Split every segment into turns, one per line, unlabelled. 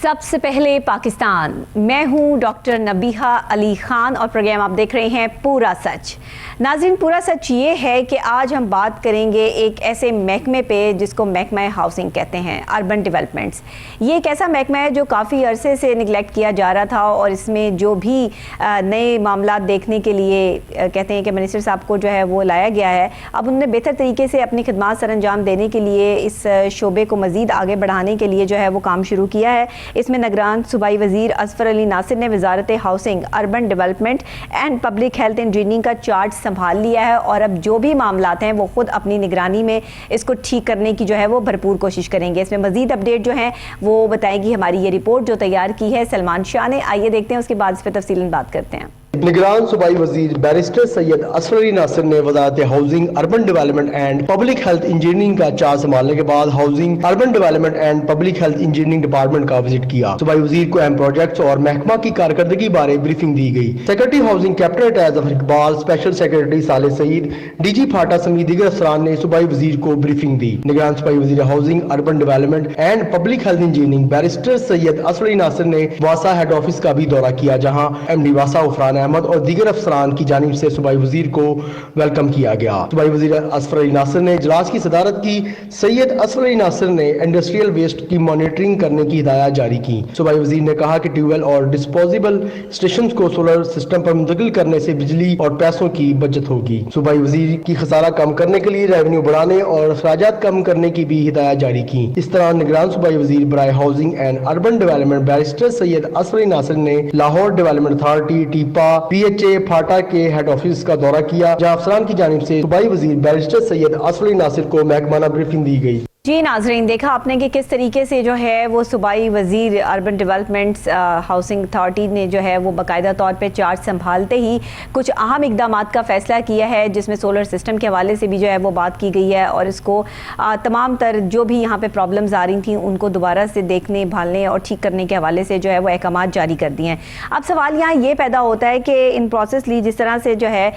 سب سے پہلے پاکستان، میں ہوں ڈاکٹر نبیہہ علی خان اور پروگرام آپ دیکھ رہے ہیں پورا سچ۔ ناظرین، پورا سچ یہ ہے کہ آج ہم بات کریں گے ایک ایسے محکمے پہ جس کو محکمہ ہاؤسنگ کہتے ہیں، اربن ڈیولپمنٹس۔ یہ ایک ایسا محکمہ ہے جو کافی عرصے سے نگلیکٹ کیا جا رہا تھا اور اس میں جو بھی نئے معاملات دیکھنے کے لیے کہتے ہیں کہ منسٹر صاحب کو جو ہے وہ لایا گیا ہے، اب انہوں نے بہتر طریقے سے اپنی خدمات سر انجام دینے کے لیے اس شعبے کو مزید آگے بڑھانے کے لیے جو ہے وہ کام شروع کیا ہے۔ اس میں نگران صوبائی وزیر اظفر علی ناصر نے وزارت housing, urban development and public health engineering کا چارج سنبھال لیا ہے اور اب جو بھی معاملات ہیں وہ خود اپنی نگرانی میں اس کو ٹھیک کرنے کی جو ہے وہ بھرپور کوشش کریں گے۔ اس میں مزید اپڈیٹ جو ہیں وہ بتائے گی ہماری یہ رپورٹ جو تیار کی ہے سلمان شاہ نے۔ آئیے دیکھتے ہیں، اس کے بعد اس پہ تفصیلاً بات کرتے ہیں۔
نگران صوبائی وزیر بیرسٹر سید اظفر علی ناصر نے وزارت housing, urban development and public health engineering کا چارج سنبھالنے کے بعد housing, urban development and public health engineering department کا وزٹ کیا۔ صوبائی وزیر کو اہم پروجیکٹس اور محکمہ کی کارکردگی بارے بریفنگ دی گئی۔ سیکرٹری ہاؤسنگ کیپٹن ریٹائر ظفر اقبال، اسپیشل سیکرٹری صالح سعید، ڈی جی پھاٹا سمیت دیگر افسران نے صوبائی وزیر کو بریفنگ دی۔ نگران صوبائی وزیر housing, urban development and public health engineering barrister Syed Azfar Ali Nasir نے واسا ہیڈ آفس کا بھی دورہ کیا، جہاں ایم ڈی واسا عفران احمد اور دیگر افسران کی جانب سے صوبائی وزیر کو ویلکم کیا گیا۔ صوبائی وزیر اظفر علی ناصر نے اجلاس کی صدارت کی۔ سید اظفر علی ناصر نے انڈسٹریل ویسٹ کی مانیٹرنگ کرنے کی ہدایات جاری کی۔ صوبائی وزیر نے کہا کہ ٹیوب ویل اور ڈسپوزیبل اسٹیشنز کو سولر سسٹم پر منتقل کرنے سے بجلی اور پیسوں کی بچت ہوگی۔ صوبائی وزیر کی خسارہ کم کرنے کے لیے ریونیو بڑھانے اور اخراجات کم کرنے کی بھی ہدایات جاری کی۔ اس طرح نگران صوبائی وزیر برائے housing and urban development barrister Syed Azfar Ali Nasir نے Lahore development authority, TEPA, P H A, PHATA کے ہیڈ آفس کا دورہ کیا، جہاں افسران کی جانب سے صوبائی وزیر بیرسٹر سید اظفر علی ناصر کو محکمانہ بریفنگ دی گئی۔
جی ناظرین، دیکھا آپ نے کہ کس طریقے سے جو ہے وہ صوبائی وزیر اربن ڈیولپمنٹس ہاؤسنگ اتھارٹی نے جو ہے وہ باقاعدہ طور پہ چارج سنبھالتے ہی کچھ اہم اقدامات کا فیصلہ کیا ہے، جس میں سولر سسٹم کے حوالے سے بھی جو ہے وہ بات کی گئی ہے اور اس کو تمام تر جو بھی یہاں پہ پرابلمز آ رہی تھیں ان کو دوبارہ سے دیکھنے، بھالنے اور ٹھیک کرنے کے حوالے سے جو ہے وہ احکامات جاری کر دیے ہیں۔ اب سوال یہاں یہ پیدا ہوتا ہے کہ ان پروسیسلی جس طرح سے جو ہے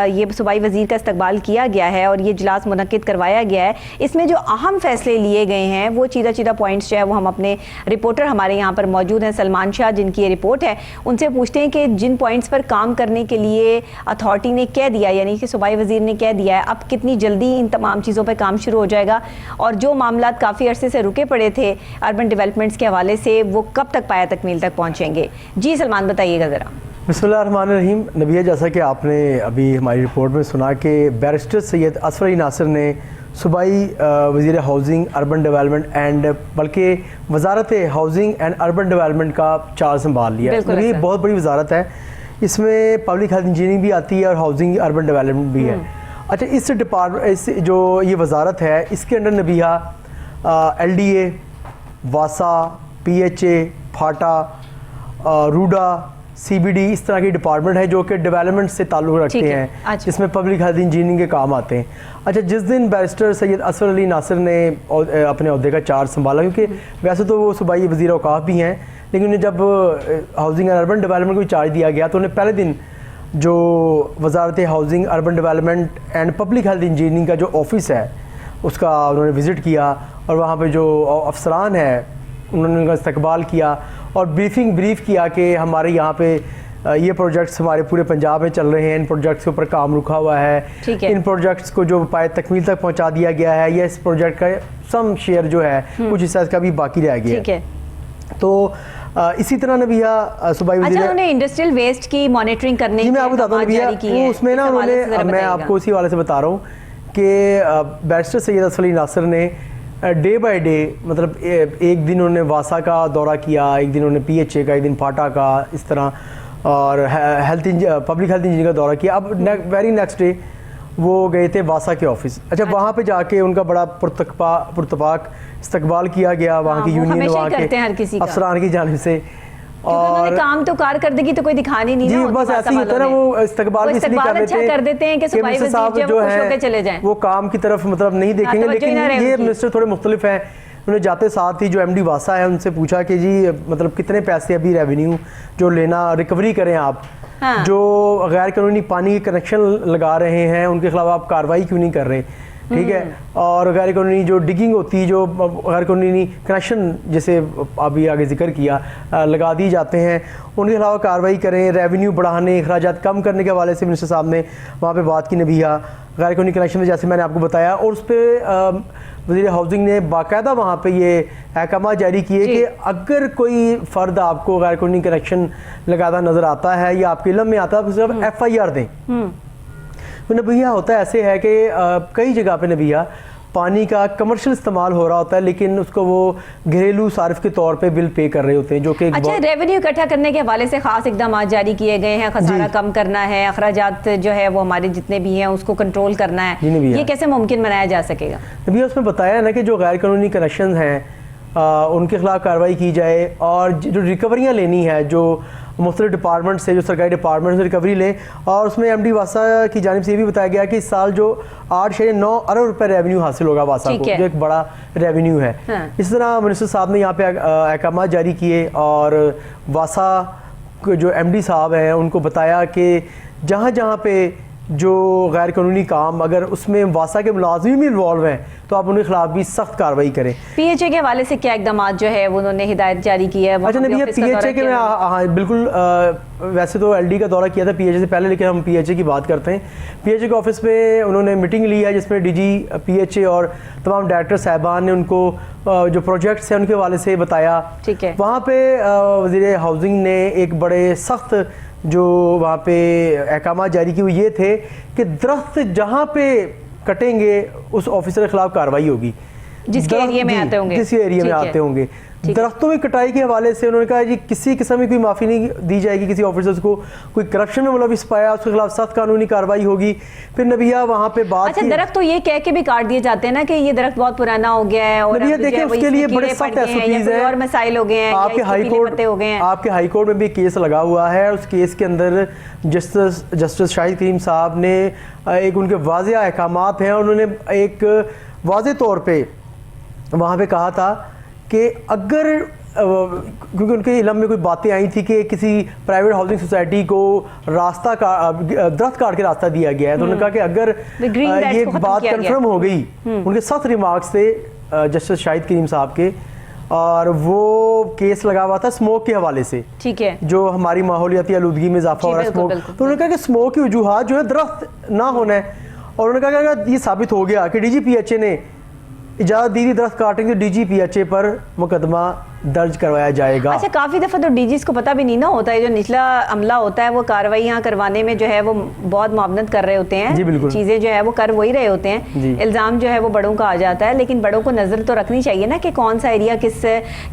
یہ صوبائی وزیر کا استقبال کیا گیا ہے اور یہ اجلاس منعقد کروایا گیا ہے، اس میں جو اہم فیصلے لیے گئے ہیں وہ چیدہ پوائنٹس جو ہے وہ ہم اپنے رپورٹر ہمارے یہاں پر موجود ہیں سلمان شاہ، جن کی یہ رپورٹ ہے، ان سے پوچھتے ہیں کہ جن پوائنٹس پر کام کرنے کے لیے اتھارٹی نے کہہ دیا، یعنی کہ صوبائی وزیر نے کہہ دیا ہے، اب کتنی جلدی ان تمام چیزوں پہ کام شروع ہو جائے گا اور جو معاملات کافی عرصے سے رکے پڑے تھے اربن ڈیولپمنٹس کے حوالے سے وہ کب تک پایا تکمیل تک پہنچیں گے؟ جی سلمان، بتائیے گا ذرا۔
بسم اللہ الرحمن الرحیم۔ نبیہ، جیسا کہ آپ نے ابھی ہماری رپورٹ میں سنا کہ بیرسٹر سید اظفر علی ناصر نے صوبائی وزیر ہاؤسنگ، اربن ڈیولپمنٹ اینڈ بلکہ وزارت ہاؤسنگ اینڈ اربن ڈیولپمنٹ کا چارج سنبھال لیا ہے۔ یہ بہت بڑی وزارت ہے، اس میں پبلک ہیلتھ انجینئرنگ بھی آتی ہے اور ہاؤسنگ اربن ڈیولپمنٹ بھی ہے۔ اچھا، اس ڈپارٹمنٹ جو یہ وزارت ہے اس کے انڈر نبیہ ایل ڈی اے، واسا، P H A, PHATA, RUDA, C B D, اس طرح کی ڈپارٹمنٹ ہے جو کہ ڈیولپمنٹ سے تعلق رکھتے ہیں، جس میں پبلک ہیلتھ انجینئرنگ کے کام آتے ہیں۔ اچھا، جس دن بیرسٹر سید اظفر علی ناصر نے اپنے عہدے کا چارج سنبھالا، کیونکہ ویسے تو وہ صوبائی وزیر اوقاف بھی ہیں، لیکن انہیں جب ہاؤسنگ اینڈ اربن ڈیولپمنٹ کو چارج دیا گیا تو انہیں پہلے دن جو وزارت housing, urban development and public health engineering کا جو آفس ہے اس کا انہوں نے وزٹ کیا اور وہاں پہ جو افسران ہیں انہوں نے ان کا استقبال کیا اور بریف کیا کہ ہمارے یہاں پہ یہ پروجیکٹس ہمارے پورے پنجاب میں چل رہے ہیں، ان پروجیکٹس کے اوپر کام رکا ہوا ہے، ان پروجیکٹس کو جو پائے تکمیل تک پہنچا دیا گیا ہے یا اس پروجیکٹ کا سم شیئر جو ہے کچھ حصہ اس کا بھی باقی رہ گیا ہے۔ تو اسی طرح نبیہ صوبائی وزیر
انڈسٹریل ویسٹ کی مانیٹرنگ کرنے کی
میں آپ کو بتاتا ہوں نبیہ، اس میں نا انہوں نے، میں آپ کو اسی حوالے سے بتا رہا ہوں کہ بیرسٹر سید اظفر علی ناصر نے ڈے بائی ڈے، مطلب ایک دن انہوں نے واسا کا دورہ کیا، ایک دن انہوں نے پی ایچ اے کا، ایک دن پھاٹا کا، اس طرح، اور پبلک ہیلتھ انجینئرنگ کا دورہ کیا۔ اب ویری نیکسٹ ڈے وہ گئے تھے واسا کے آفس۔ اچھا، وہاں پہ جا کے ان کا بڑا پرتپاک استقبال کیا گیا وہاں کی یونین، وہاں کے افسران کی جانب سے،
اور کام تو کارکردگی تو کوئی دکھانی نہیں،
جی بس ایسے ہی ہوتا ہے نا، وہ استقبال بھی اس لیے کر دیتے ہیں کہ صوبائی وزیر جو ہے وہ کام کی طرف مطلب نہیں دیکھیں گے، لیکن یہ منسٹر تھوڑے مختلف ہیں۔ انہوں نے جاتے ساتھ ہی جو ایم ڈی واسا ہے ان سے پوچھا کہ جی مطلب کتنے پیسے ابھی ریونیو جو لینا ریکوری کریں آپ، جو غیر قانونی پانی کے کنیکشن لگا رہے ہیں ان کے خلاف آپ کارروائی کیوں نہیں کر رہے؟ ٹھیک ہے, اور غیر قانونی جو ڈگنگ ہوتی ہے, جو غیر قانونی کنیکشن جیسے ابھی آگے ذکر کیا لگا دی جاتے ہیں, ان کے خلاف کارروائی کریں. ریونیو بڑھانے, اخراجات کم کرنے کے حوالے سے منسٹر صاحب نے وہاں پہ بات کی. نبیہ غیر قانونی کنیکشن میں جیسے میں نے آپ کو بتایا, اور اس پہ وزیر ہاؤسنگ نے باقاعدہ وہاں پہ یہ احکامات جاری کیے کہ اگر کوئی فرد آپ کو غیر قانونی کنیکشن لگاتا نظر آتا ہے یا آپ کے علم میں آتا ہے, تو صرف ایف آئی آر دیں. تو نبیہ ہوتا ہے ایسے ہے کہ کئی جگہ پہ نبیہ پانی کا کمرشل استعمال ہو رہا ہوتا ہے, لیکن اس کو وہ گھریلو صارف کے طور پہ بل پے کر رہے ہوتے ہیں, جو کہ
اچھا ریونیو اکٹھا کرنے کے حوالے سے خاص اقدامات جاری کیے گئے ہیں, خسارہ کم کرنا ہے, اخراجات جو ہے وہ ہمارے جتنے بھی ہیں اس کو کنٹرول کرنا ہے, یہ کیسے ممکن بنایا جا سکے گا؟
نبیہ اس میں بتایا نا کہ جو غیر قانونی کنیکشن ہیں ان کے خلاف کارروائی کی جائے, اور جو ریکوریاں لینی ہے جو مختلف ڈپارٹمنٹ سے, جو سرکاری ڈپارٹمنٹ سے ریکوری لیں. اور اس میں ایم ڈی واسا کی جانب سے یہ بھی بتایا گیا کہ اس سال جو 8.9 ارب روپے ریونیو حاصل ہوگا واسا کو, جو ایک بڑا ریونیو ہے. اس طرح منسٹر صاحب نے یہاں پہ احکامات جاری کیے, اور واسا جو ایم ڈی صاحب ہیں ان کو بتایا کہ جہاں جہاں پہ جو غیر قانونی کام اگر اس میں واسا کے ملازمین بھی انوالو ہیں تو آپ ان کے خلاف بھی سخت کارروائی کریں.
پی ایچ اے کے حوالے سے کیا اقدامات جو ہے انہوں نے ہدایت جاری کی ہے؟
اچھا نبیہ پی ایچ اے کے میں ہاں بالکل, ویسے تو ایل ڈی کا دورہ کیا تھا پی ایچ اے سے پہلے, لیکن ہم پی ایچ اے کی بات کرتے ہیں. پی ایچ اے کے آفس میں انہوں نے میٹنگ لی ہے جس میں ڈی جی پی ایچ اے اور تمام ڈائریکٹر صاحبان نے ان کو جو پروجیکٹس ہیں ان کے حوالے سے بتایا. وہاں پہ وزیر ہاؤسنگ نے ایک بڑے سخت جو وہاں پہ احکامات جاری کی وہ یہ تھے کہ درخت جہاں پہ کٹیں گے اس آفیسر کے خلاف کارروائی ہوگی
جس کے ایریا میں آتے ہوں گے,
جس ایریا میں آتے ہوں گے. درختوں کی کٹائی کے حوالے سے انہوں نے کہا جی کسی قسم کی کوئی معافی نہیں دی جائے گی. کسی آفیسرز کو کوئی کرپشن میں ملوث پایا اس کے خلاف سخت قانونی کارروائی ہوگی. پھر نبیہ وہاں پہ بات
اچھا درخت تو یہ کہہ کے بھی کاٹ دیے جاتے ہیں نا کہ یہ درخت بہت پرانا ہو گیا ہے, اور
نبیہ دیکھیں اس کے لیے بڑے سخت ایسوپیز ہیں,
اور مسائل ہو گئے ہیں,
آپ کے ہائی کورٹ میں بھی کیس لگا ہوا ہے. اس کیس کے اندر جسٹس شاہد کریم صاحب نے ایک ان کے واضح احکامات ہیں, انہوں نے ایک واضح طور پہ وہاں پہ کہا تھا کہ اگر کیونکہ ان کے علم میں کوئی باتیں آئی تھی کہ کسی پرائیویٹ ہاؤسنگ سوسائٹی کو راستہ درخت کاٹ کے راستہ دیا گیا ہے, تو انہوں نے کہا کہ اگر یہ بات کنفرم ہو گئی, ان کے سخت ریمارکس تھے جسٹس شاہد کریم صاحب کے, اور وہ کیس لگا ہوا تھا اسموک کے حوالے سے,
ٹھیک ہے,
جو ہماری ماحولیاتی آلودگی میں اضافہ ہو رہا ہے اسموک. تو انہوں نے کہا کہ اسموک کی وجوہات جو ہے درخت نہ ہونا ہے, اور انہوں نے کہا کہ اگر یہ ثابت ہو گیا کہ ڈی جی پی ایچ اے نے اجازت دی تھی درخت کاٹیں گے, ڈی جی پی ایچ اے پر مقدمہ درج کروایا جائے گا.
اچھا کافی دفعہ تو ڈی جیز کو پتہ بھی نہیں نہ ہوتا ہے, جو نچلا عملہ ہوتا ہے وہ کارروائیاں کروانے میں جو ہے وہ بہت معاونت کر رہے ہوتے ہیں, چیزیں جو ہے وہ کر وہی رہے ہوتے ہیں, الزام جو ہے وہ بڑوں کا آ جاتا ہے, لیکن بڑوں کو نظر تو رکھنی چاہیے نا کہ کون سا ایریا کس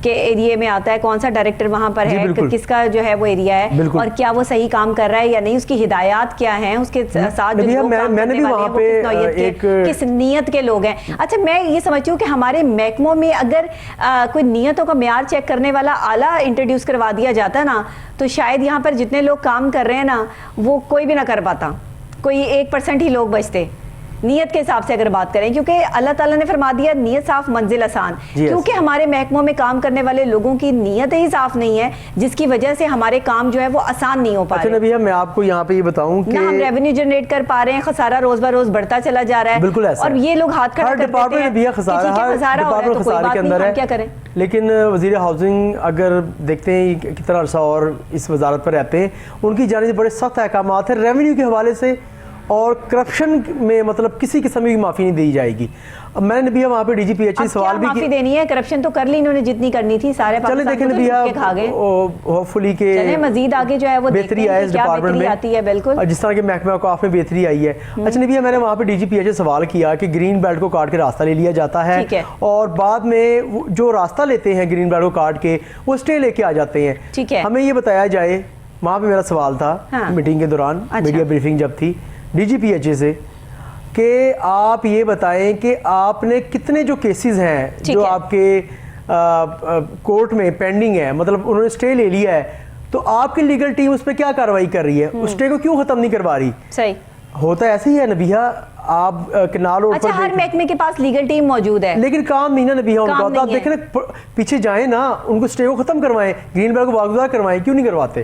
کے ایریے میں آتا ہے, کون سا ڈائریکٹر وہاں پر ہے, کس کا جو ہے وہ ایریا ہے, اور کیا وہ صحیح کام کر رہا ہے یا نہیں, اس کی ہدایات کیا ہیں, اس کے ساتھ جو لوگ کام کرنے والے ہیں وہ کس نیت کے لوگ ہیں. اچھا میں یہ سمجھتی ہوں کہ ہمارے محکموں میں اگر کوئی نیتوں کا معیار چیک کرنے والا آلہ انٹروڈیوس کروا دیا جاتا نا, تو شاید یہاں پر جتنے لوگ کام کر رہے ہیں نا وہ کوئی بھی نہ کر پاتا, کوئی 1% ہی لوگ بچتے نیت کے حساب سے اگر بات کریں, کیونکہ اللہ تعالیٰ نے فرما دیا نیت صاف منزل آسان, کیونکہ ہمارے محکموں میں کام کرنے والے لوگوں کی نیت ہی صاف نہیں ہے, جس کی وجہ سے ہمارے کام جو ہے وہ آسان نہیں ہو پا رہے.
اچھا نبیہ میں آپ کو یہاں پہ یہ بتاؤں کہ
نہ ہم ریونیو جنریٹ کر پا رہے ہیں, خسارہ روز بہ روز بڑھتا چلا جا رہا ہے,
بالکل ایسا,
اور یہ لوگ ہاتھ کھڑا کر دیتے ہیں کہ خسارہ ہو رہا ہے تو کوئی بات نہیں, ہم کیا کریں.
لیکن وزیر ہاؤسنگ اگر دیکھتے ہیں کتنا عرصہ اور اس وزارت پر رہتے ہیں, ان کی جانب سے بڑے سخت احکامات ہیں ریونیو کے حوالے سے, اور کرپشن میں مطلب کسی قسم کی معافی نہیں دی جائے گی. میں نے نبیہ وہاں پہ ڈی جی پی ایچ سوال بھی
معافی دینی ہے, کرپشن تو کر لی انہوں نے جتنی کرنی تھی, سارے
چلے دیکھیں نبیہ ہوپ فلی کہ
چلیں مزید آگے جو ہے وہ
بہتری آئے اس ڈپارٹمنٹ میں
آتی ہے, بالکل
جس طرح کہ محکمہ اوقاف میں بہتری آئی ہے. اچھا نبیہ میں نے وہاں پہ ڈی جی پی ایچ سوال کیا کہ گرین بیلٹ کو کاٹ کے راستہ لے لیا جاتا ہے, اور بعد میں جو راستہ لیتے ہیں گرین بیلٹ کو کاٹ کے وہ اسٹے لے کے آ جاتے ہیں.
ٹھیک ہے,
ہمیں یہ بتایا جائے, وہاں پہ میرا سوال تھا میٹنگ کے دوران, میڈیا بریفنگ جب تھی ڈی جی پی ایچ اے سے, کہ آپ یہ بتائیں کہ آپ نے کتنے جو کیسز ہیں جو آپ کے کورٹ میں پینڈنگ ہے, مطلب انہوں نے سٹے لے لیا ہے, تو آپ کی لیگل ٹیم اس پہ کیا کارروائی کر رہی ہے, اس سٹے کو کیوں ختم نہیں کروا رہی.
صحیح
ہوتا ایسے ہی ہے نبیہ, آپ کنال روڈ پر
ہر محکمے کے پاس لیگل ٹیم موجود ہے,
لیکن کام نہیں نا نبیہ ان کا. آپ دیکھیں پیچھے جائیں نا, ان کو سٹے کو ختم کروائیں, گرین بیلٹ کو واگزار کروائیں, کیوں نہیں کرواتے.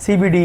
CBD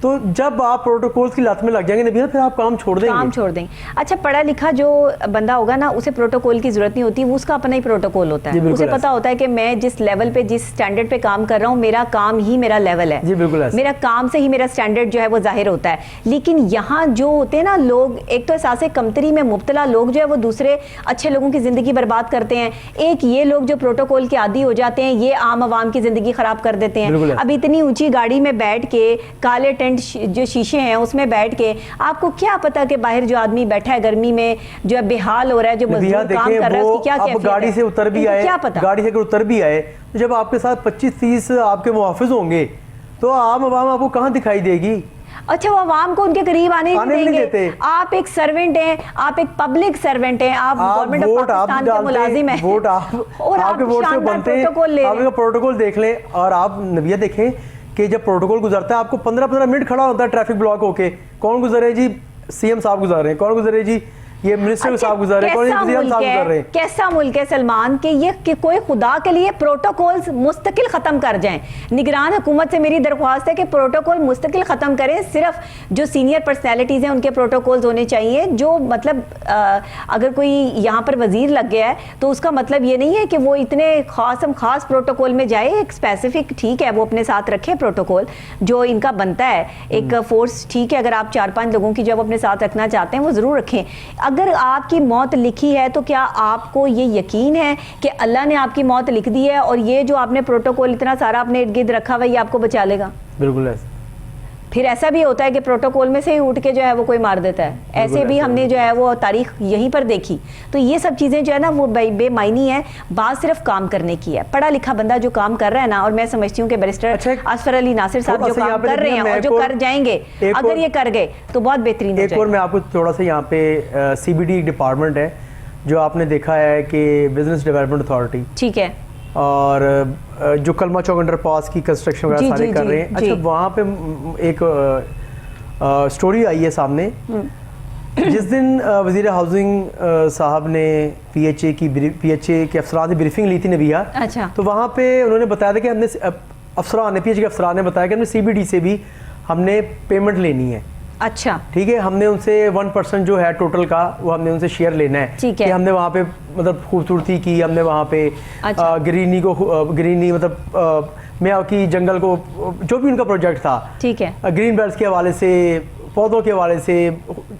تو جب آپ پروٹوکولز کی لت میں لگ جائیں گے نبیہ پھر آپ کام چھوڑ دیں گے.
کام چھوڑ دیں. اچھا پڑھا لکھا جو بندہ ہوگا نا اسے پروٹوکول کی ضرورت نہیں ہوتی, وہ اس کا اپنا ہی پروٹوکول ہوتا ہے. اسے پتا ہوتا ہے کہ میں جس لیول پہ جس سٹینڈرڈ پہ کام کر رہا ہوں میرا کام ہی میرا لیول ہے, میرا کام سے ہی میرا سٹینڈرڈ جو ہے وہ ظاہر ہوتا ہے. لیکن یہاں جو ہوتے ہیں نا لوگ, ایک تو احساس کمتری میں مبتلا لوگ جو ہے وہ دوسرے اچھے لوگوں کی زندگی برباد کرتے ہیں. ایک یہ لوگ جو پروٹوکول کے عادی ہو جاتے ہیں یہ عام عوام کی زندگی خراب کر دیتے ہیں. اب اتنی اونچی گاڑی میں بیٹھ کے کالے ٹینٹ جو شیشے ہیں اس میں بیٹھ کے آپ کو کیا پتا کہ باہر جو آدمی بیٹھا ہے گرمی میں جو ہے بےحال ہو رہا ہے, جو مزدور کام کر رہا ہے اس کی کیا کیفیت ہے.
گاڑی سے اتر بھی آئے, گاڑی سے اتر بھی آئے, جب آپ کے ساتھ 25-30 آپ کے محافظ ہوں گے تو عام عوام آپ کو کہاں دکھائی دے گی.
اچھا وہ عوام کو ان کے قریب آنے نہیں دیں گے. آپ ایک سرونٹ ہیں, آپ ایک پبلک سرونٹ ہیں, آپ گورنمنٹ آف پاکستان کے ملازم ہیں,
ووٹ
اور آپ
کے ووٹ سے بنتے ہیں. آپ کا پروٹوکول دیکھ لیں اور آپ نبیہ دیکھیں کہ جب پروٹوکول گزرتا ہے آپ کو 15 منٹ کھڑا ہوتا ہے ٹریفک بلاک ہو کے. کون گزرے جی, سی ایم صاحب گزار رہے ہیں, کون گزرے جی یہ منسٹر صاحب گزار رہے ہیں, کون وزیر صاحب گزار رہے ہیں.
کیسا ملک ہے سلمان کہ یہ کہ کوئی خدا کے لیے پروٹوکولز مستقل ختم کر جائیں. نگران حکومت سے میری درخواست ہے کہ پروٹوکول مستقل ختم کریں. صرف جو سینئر پرسنالٹیز ہیں ان کے پروٹوکولز ہونے چاہیے. جو مطلب اگر کوئی یہاں پر وزیر لگ گیا ہے تو اس کا مطلب یہ نہیں ہے کہ وہ اتنے خاص پروٹوکول میں جائے. ایک اسپیسیفک ٹھیک ہے وہ اپنے ساتھ رکھے پروٹوکول جو ان کا بنتا ہے, ایک فورس ٹھیک ہے, اگر آپ 4-5 لوگوں کی جب اپنے ساتھ رکھنا چاہتے ہیں وہ ضرور رکھیں. اگر آپ کی موت لکھی ہے تو کیا آپ کو یہ یقین ہے کہ اللہ نے آپ کی موت لکھ دی ہے اور یہ جو آپ نے پروٹوکول اتنا سارا اپنے ارد گرد رکھا ہوا یہ آپ کو بچا لے گا؟
بالکل ایسا.
پھر ایسا بھی ہوتا ہے کہ پروٹوکول میں سے ہی اٹھ کے جو ہے وہ کوئی مار دیتا ہے. ایسے بھی ہم نے جو ہے وہ تاریخ یہیں پر دیکھی. تو یہ سب چیزیں جو ہے نا وہ بے معنی ہے. بات صرف کام کرنے کی ہے. پڑھا لکھا بندہ جو کام کر رہا ہے نا, اور میں سمجھتی ہوں کہ بیرسٹر اصفر علی ناصر صاحب جو کام کر رہے ہیں اور جو کر جائیں گے, اگر یہ کر گئے تو بہت بہترین ہو جائے گا.
ایک اور میں آپ کو تھوڑا سا یہاں پہ سی بی ڈی ایک ڈپارٹمنٹ ہے جو آپ نے دیکھا ہے کہ بزنس ڈیولپمنٹ اتھارٹی,
ٹھیک ہے,
اور جو کلمہ چوک انڈر پاس کی کنسٹرکشن وغیرہ سارے کر رہے ہیں. اچھا وہاں پہ ایک سٹوری آئی ہے سامنے. جس دن وزیر ہاؤسنگ صاحب نے پی ایچ اے کے افسران سے بریفنگ لی تھی نبیہ, تو وہاں پہ انہوں نے بتایا تھا کہ ہم نے افسران نے پی ایچ اے کے افسران نے بتایا کہ ہم نے سی بی ڈی سے بھی ہم نے پیمنٹ لینی ہے.
اچھا
ٹھیک ہے, ہم نے ان سے 1% جو ہے ٹوٹل کا وہ ہم نے ان سے شیئر لینا ہے کہ ہم نے وہاں پہ مطلب خوبصورتی کی, ہم نے وہاں پہ گرینی مطلب میاں کی جنگل کو جو بھی ان کا پروجیکٹ تھا,
ٹھیک ہے,
گرین بیلٹس کے حوالے سے, پودوں کے حوالے سے,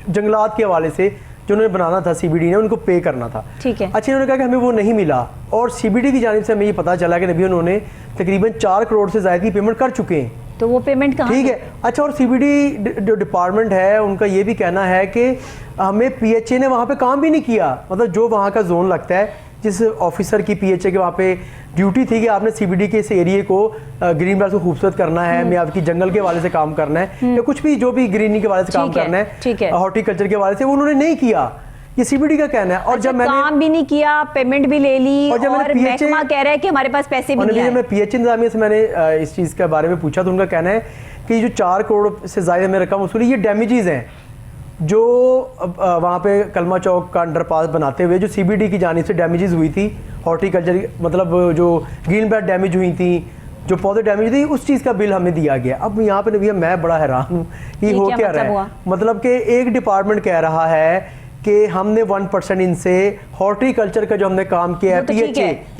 جنگلات کے حوالے سے جو انہوں نے بنانا تھا سی بی ڈی نے ان کو پے کرنا تھا.
ٹھیک ہے.
اچھا انہوں نے کہا کہ ہمیں وہ نہیں ملا, اور سی بی ڈی کی جانب سے ہمیں یہ پتا چلا کہ نبی انہوں نے تقریباً 4 کروڑ سے زائد کی پیمنٹ کر چکے ہیں.
تو وہ پیمنٹ کہاں؟
ٹھیک ہے. اچھا اور سی بی ڈی جو ڈپارٹمنٹ ہے ان کا یہ بھی کہنا ہے کہ ہمیں پی ایچ اے نے وہاں پہ کام بھی نہیں کیا. مطلب جو وہاں کا زون لگتا ہے, جس آفیسر کی پی ایچ اے کے وہاں پہ ڈیوٹی تھی کہ آپ نے سی بی ڈی کے اس ایریے کو گرین بیلٹ کو خوبصورت کرنا ہے, میں آپ کی جنگل کے حوالے سے کام کرنا ہے, یا کچھ بھی جو بھی گرینی کے حوالے سے کام کرنا ہے, ہارٹی کلچر کے حوالے سے, وہ انہوں نے نہیں کیا. یہ سی بی ڈی کا کہنا ہے. اور جب میں نے
کام بھی نہیں کیا, پیمنٹ بھی لے لی, اور محکمہ کہہ رہا ہے کہ ہمارے پاس پیسے بھی نہیں ہیں.
میں پی ایچ اے انتظامیہ سے میں نے اس چیز کے بارے میں پوچھا تو ان کا کہنا ہے کہ یہ جو 4 کروڑ سے زائد میں رقم وصولی, یہ ڈیمیجز ہیں جو وہاں پہ کلمہ چوک کا انڈر پاس بناتے ہوئے جو سی بی ڈی کی جانب سے ڈیمیجز ہوئی تھی, ہارٹی کلچر مطلب جو گرین بیلٹ ڈیمیج ہوئی تھیں, جو پودے ڈیمیج تھی, اس چیز کا بل ہمیں دیا گیا. اب یہاں پہ نبی میں بڑا حیران ہوں, یہ ہو کیا رہا ہے. مطلب کہ ایک ڈپارٹمنٹ کہہ رہا ہے کہ ہم نے 1% ان سے ہارٹی کلچر کا جو ہم نے کام کیا ہے, پی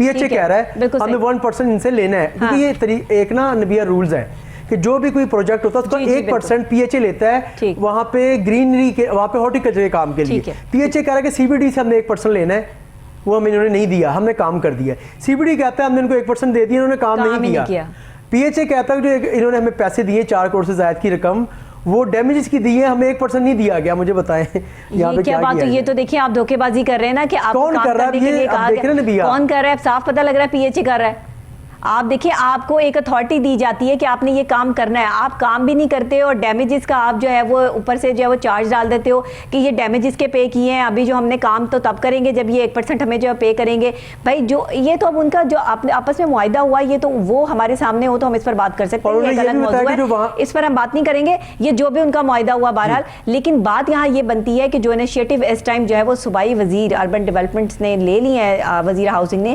ایچ اے کہہ رہا ہے ہم نے 1% ان سے لینا ہے, کیونکہ یہ ایک نا نبیہ رولز ہے کہ جو بھی کوئی پروجیکٹ ہوتا ہے اس کا 1% پی ایچ اے لیتا ہے وہاں پہ گرینری کے, وہاں پہ ہارٹی کلچر کے کام کے لیے. پی ایچ اے کہہ رہا ہے کہ سی بی ڈی سے ہم نے 1% لینا ہے, وہ ہمیں انہوں نے نہیں دیا, ہم نے کام کر دیا. سی بی ڈی کہتا ہے ہم نے ان کو 1% دے دیا, انہوں نے کام نہیں کیا. پی ایچ اے کہتا ہے جو انہوں نے ہمیں پیسے دیے 4 کروڑ سے زائد کی رقم, وہ ڈیمیجز کی دی ہے, ہمیں 1% نہیں دیا گیا. مجھے بتائیں یہاں پہ کیا بات ہے.
یہ تو دیکھیں آپ دھوکے بازی کر رہے ہیں نا کہ آپ
کون کر رہا ہے,
کون کر رہا ہے, صاف پتہ لگ رہا ہے پی ایچ اے کر رہا ہے. آپ دیکھیں آپ کو ایک اتھارٹی دی جاتی ہے کہ آپ نے یہ کام کرنا ہے, آپ کام بھی نہیں کرتے اور ڈیمیجز کا آپ جو ہے وہ اوپر سے جو ہے وہ چارج ڈال دیتے ہو کہ یہ ڈیمیجز کے پے کیے ہیں, ابھی جو ہم نے کام تو تب کریں گے جب یہ 1% ہمیں جو ہے پے کریں گے. بھائی جو یہ تو اب ان کا جو آپس میں معاہدہ ہوا, یہ تو وہ ہمارے سامنے ہو تو ہم اس پر بات کر سکتے ہیں, یہ غلط موضوع ہے, اس پر ہم بات نہیں کریں گے, یہ جو بھی ان کا معاہدہ ہوا بہرحال. لیکن بات یہاں یہ بنتی ہے کہ جو انیشیٹو اس ٹائم جو ہے وہ صوبائی وزیر اربن ڈیولپمنٹس نے لے لی ہے, وزیر ہاؤسنگ نے,